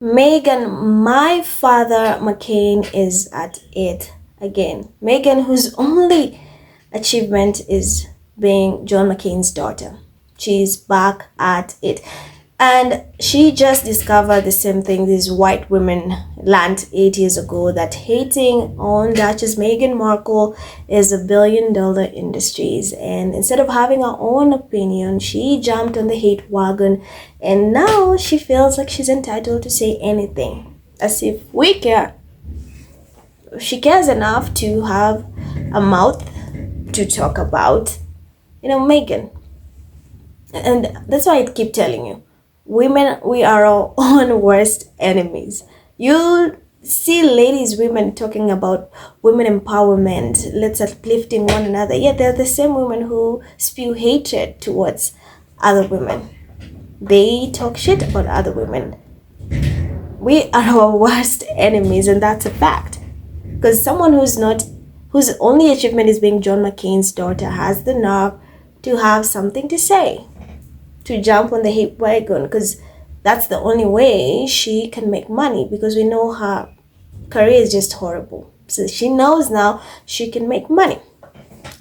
Meghan, my father McCain is at it again. Meghan, whose only achievement is being John McCain's daughter. She's back at it. And she just discovered the same thing these white women learned 8 years ago, that hating on Duchess Meghan Markle is $1 billion industries. And instead of having her own opinion, she jumped on the hate wagon, and now she feels like she's entitled to say anything. As if we care. She cares enough to have a mouth to talk about, Meghan. And that's why I keep telling you, women, we are our own worst enemies. You see women talking about women empowerment, let's uplifting one another, yet they're the same women who spew hatred towards other women. They talk shit about other women. We are our worst enemies, and that's a fact. Because someone whose only achievement is being John McCain's daughter has the nerve to have something to say, to jump on the hate wagon, because that's the only way she can make money, because we know her career is just horrible. So she knows now she can make money.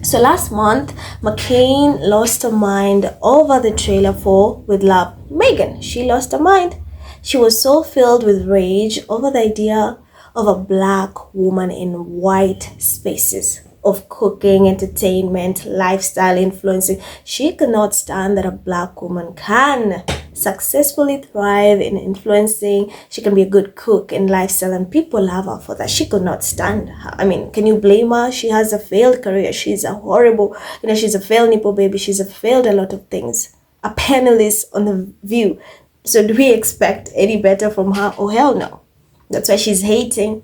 So last month, McCain lost her mind over the trailer for With Love, Meghan. She lost her mind. She was so filled with rage over the idea of a black woman in white spaces of cooking, entertainment, lifestyle influencing. She could not stand that a black woman can successfully thrive in influencing. She can be a good cook in lifestyle, and people love her for that. She could not stand her. I mean, can you blame her? She has a failed career. She's a horrible, she's a failed nipple baby. She's a failed a lot of things. A panelist on The View. So do we expect any better from her? Oh, hell no. That's why she's hating.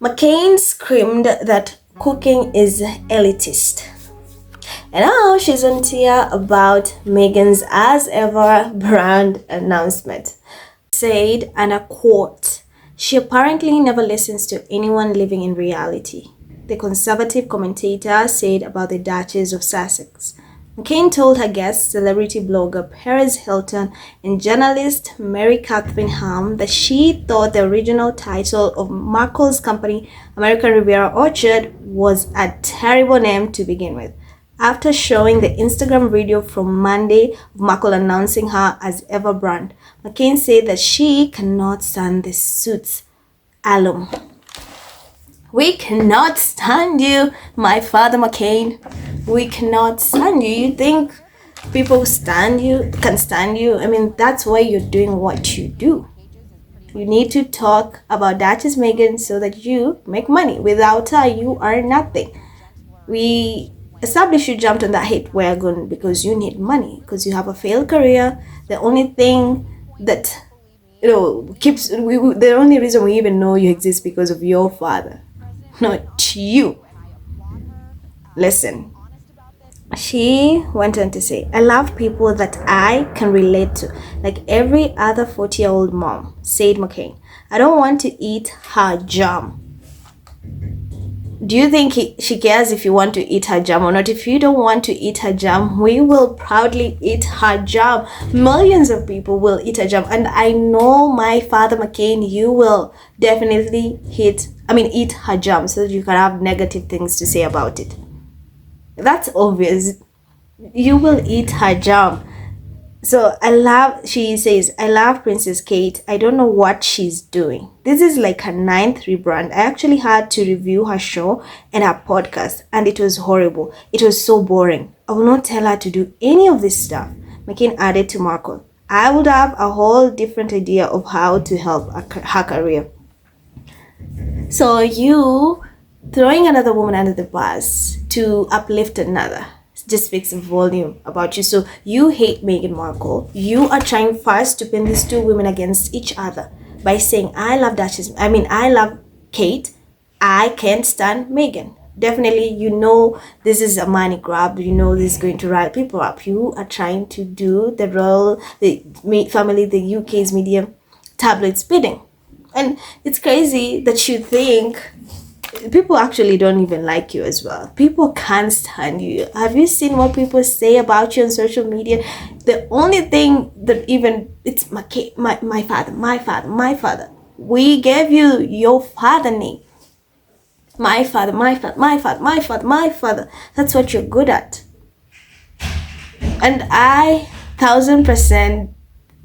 McCain screamed that cooking is elitist. And now she's on tear about Meghan's as ever brand announcement. Said, and I quote, "She apparently never listens to anyone living in reality," the conservative commentator said about the Duchess of Sussex. McCain told her guests, celebrity blogger Perez Hilton and journalist Mary Catherine Ham, that she thought the original title of Markle's company, American Riviera Orchard, was a terrible name to begin with. After showing the Instagram video from Monday of Markle announcing her as ever brand, McCain said that she cannot stand the Suits alum. "We cannot stand you, my father McCain. We cannot stand you." You think people can stand you? I mean, that's why you're doing what you do. You need to talk about Duchess Meghan so that you make money. Without her, you are nothing. We established you jumped on that hate wagon because you need money, because you have a failed career. The only thing that the only reason we even know you exist because of your father, not you. Listen, she went on to say, "I love people that I can relate to, like every other 40-year-old mom," said McCain. "I don't want to eat her jam." Do you think she cares if you want to eat her jam or not? If you don't want to eat her jam, we will proudly eat her jam. Millions of people will eat her jam. And I know, my father McCain, you will definitely eat her jam so that you can have negative things to say about it. That's obvious. You will eat her jam. So she says, "I love Princess Kate. I don't know what she's doing." This is like her 9th rebrand. I actually had to review her show and her podcast, and it was horrible. It was so boring. I will not tell her to do any of this stuff. McCain added to Markle, "I would have a whole different idea of how to help her career." So you throwing another woman under the bus to uplift another just speaks a volume about you. So you hate Meghan Markle. You are trying first to pin these two women against each other by saying, I love Kate. I can't stand Meghan. Definitely, this is a money grab. This is going to rile people up. You are trying to do the family, the UK's media tabloids bidding. And it's crazy that you think people actually don't even like you as well. People can't stand you. Have you seen what people say about you on social media? The only thing that even it's my father, my father, my father. We gave you your father name. My father, my father, my father, my father, my father. That's what you're good at. And I 1000%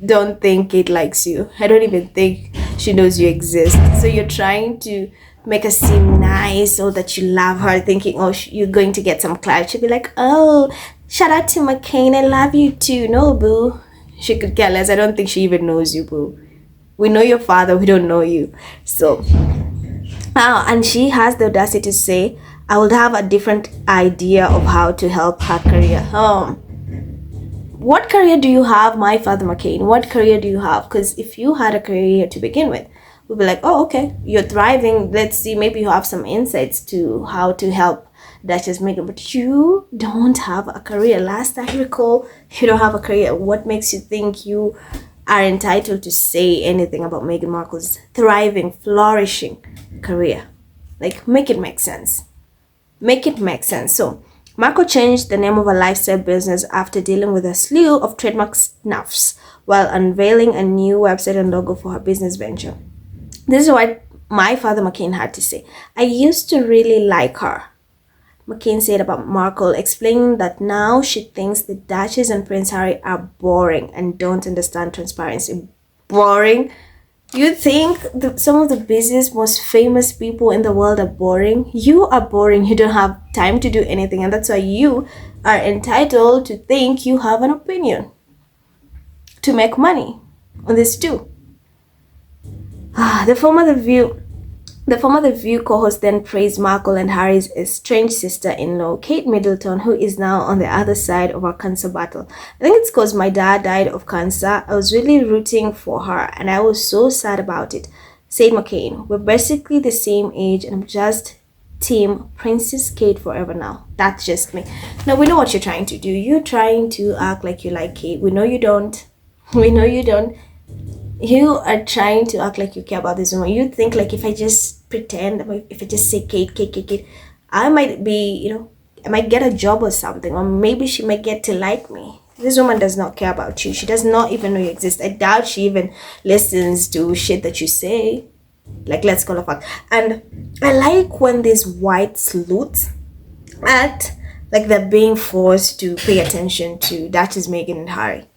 don't think it likes you. I don't even think she knows you exist. So you're trying to make her seem nice or that you love her, thinking, oh, you're going to get some clout. She'll be like, oh, shout out to McCain. I love you too. No, boo. She could care less. I don't think she even knows you, boo. We know your father. We don't know you. So, and she has the audacity to say, I would have a different idea of how to help her career. What career do you have, my father McCain? What career do you have? Because if you had a career to begin with, we'll be like, oh, okay, you're thriving. Let's see, maybe you have some insights to how to help Duchess Meghan. But you don't have a career. Last I recall, you don't have a career. What makes you think you are entitled to say anything about Meghan Markle's thriving, flourishing career? Like, make it make sense. Make it make sense. So, Markle changed the name of her lifestyle business after dealing with a slew of trademark snuffs while unveiling a new website and logo for her business venture. This is what my father McCain had to say. I used to really like her, McCain said about Markle, explaining that now she thinks the Duchess and Prince Harry are boring and don't understand transparency. Boring? You think some of the busiest, most famous people in the world are boring? You are boring. You don't have time to do anything, and that's why you are entitled to think you have an opinion, to make money on this too. The former The View co-host then praised Markle and Harry's estranged sister-in-law, Kate Middleton, who is now on the other side of our cancer battle. I think it's because my dad died of cancer. I was really rooting for her, and I was so sad about it, said McCain. We're basically the same age, and I'm just team Princess Kate forever now. That's just me. Now, we know what you're trying to do. You're trying to act like you like Kate. We know you don't. We know you don't. You are trying to act like you care about this woman. You think like if I just pretend, if I just say Kate, I might be, I might get a job or something, or maybe she might get to like me. This woman does not care about you. She does not even know you exist. I doubt she even listens to shit that you say. Like, let's call her fact. And I like when these white sleuths act like they're being forced to pay attention to Duchess, Meghan, and Harry.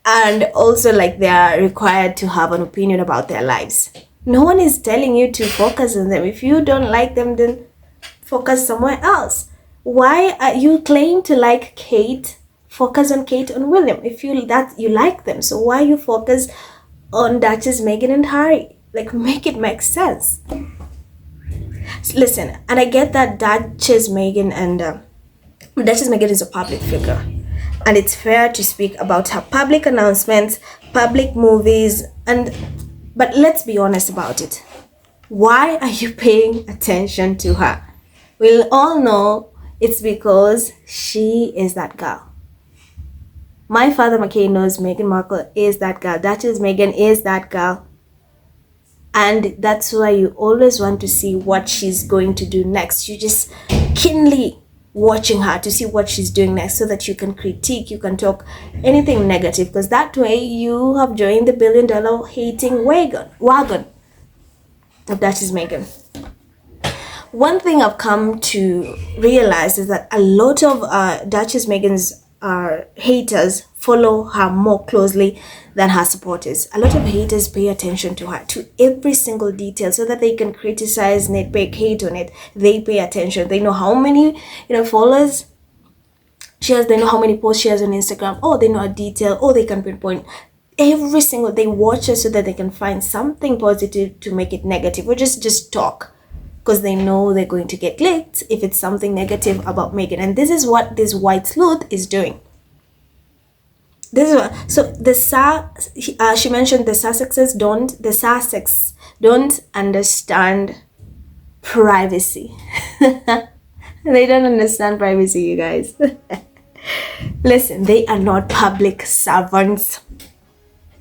And also like they are required to have an opinion about their lives. No one is telling you to focus on them. If you don't like them, then focus somewhere else. Why are you claim to like Kate? Focus on Kate and William. If you like them, so why you focus on Duchess, Meghan, and Harry? Like, make it make sense. Listen, and I get that Duchess Meghan is a public figure. And it's fair to speak about her public announcements, public movies, but let's be honest about it. Why are you paying attention to her? We'll all know it's because she is that girl. My father McCain knows Meghan Markle is that girl. Duchess Meghan is that girl. And that's why you always want to see what she's going to do next. You just keenly watching her to see what she's doing next so that you can critique, you can talk anything negative, because that way you have joined the $1 billion hating wagon of Duchess Meghan. One thing I've come to realize is that a lot of Duchess Meghan's haters follow her more closely than her supporters. A lot of haters pay attention to her, to every single detail, so that they can criticize, nitpick, hate on it. They pay attention. They know how many followers she has. They know how many posts she has on Instagram. Oh, they know a detail. Oh, they can pinpoint every single. They watch her so that they can find something positive to make it negative, or just talk, because they know they're going to get clicked if it's something negative about Meghan. And this is what this white sleuth is doing. This is what, so she mentioned the Sussexes don't understand privacy. They don't understand privacy, you guys. Listen, they are not public servants.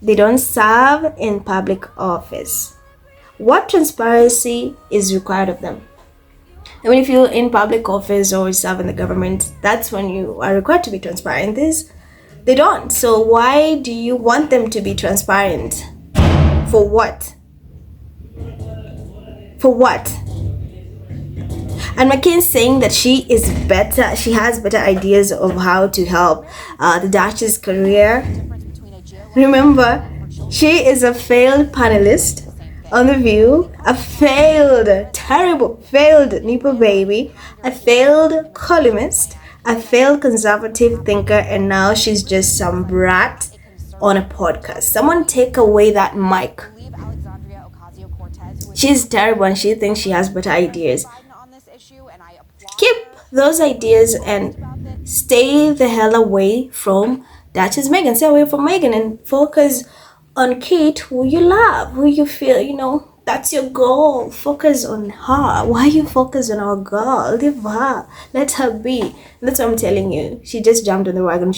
They don't serve in public office. What transparency is required of them? I mean, if you're in public office or serve in the government, that's when you are required to be transparent. This, they don't. So why do you want them to be transparent? For what? For what? And Maccain's saying that she is better, she has better ideas of how to help the Duchess' career. Remember, she is a failed panelist on The View, a failed, terrible, failed Nipo baby, a failed columnist, a failed conservative thinker, and now she's just some brat on a podcast. Someone take away that mic. She's terrible and she thinks she has better ideas. Keep those ideas and stay the hell away from Duchess Meghan. Stay away from Meghan and focus on Kate, who you love, who you feel, that's your goal. Focus on her. Why you focus on our girl? Leave her. Let her be. That's what I'm telling you. She just jumped on the wagon.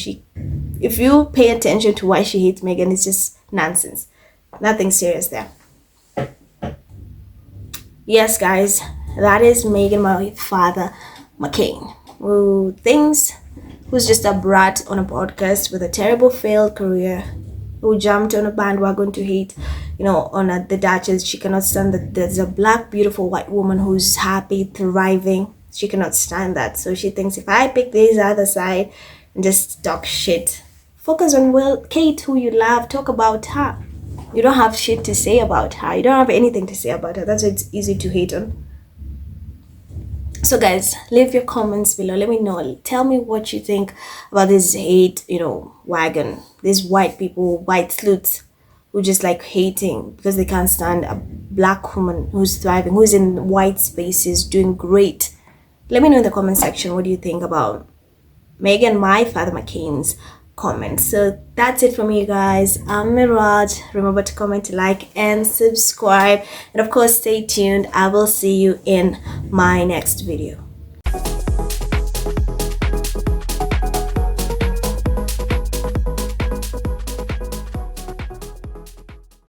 If you pay attention to why she hates Meghan, it's just nonsense. Nothing serious there. Yes, guys, that is Meghan, my father, Maccain, who's just a brat on a podcast with a terrible failed career, who jumped on a bandwagon to hate, on the Duchess. She cannot stand that there's a black, beautiful white woman who's happy, thriving. She cannot stand that. So she thinks if I pick this other side and just talk shit, focus on Kate, who you love, talk about her. You don't have shit to say about her. You don't have anything to say about her. That's why it's easy to hate on. So guys, leave your comments below. Let me know. Tell me what you think about this hate, wagon. These white people, white sleuths, who just like hating because they can't stand a black woman who's thriving, who's in white spaces, doing great. Let me know in the comment section what do you think about Meghan, my father Maccain's comments. So that's it from you guys. I'm Miraj. Remember to comment, like, and subscribe, and of course stay tuned. I will see you in my next video.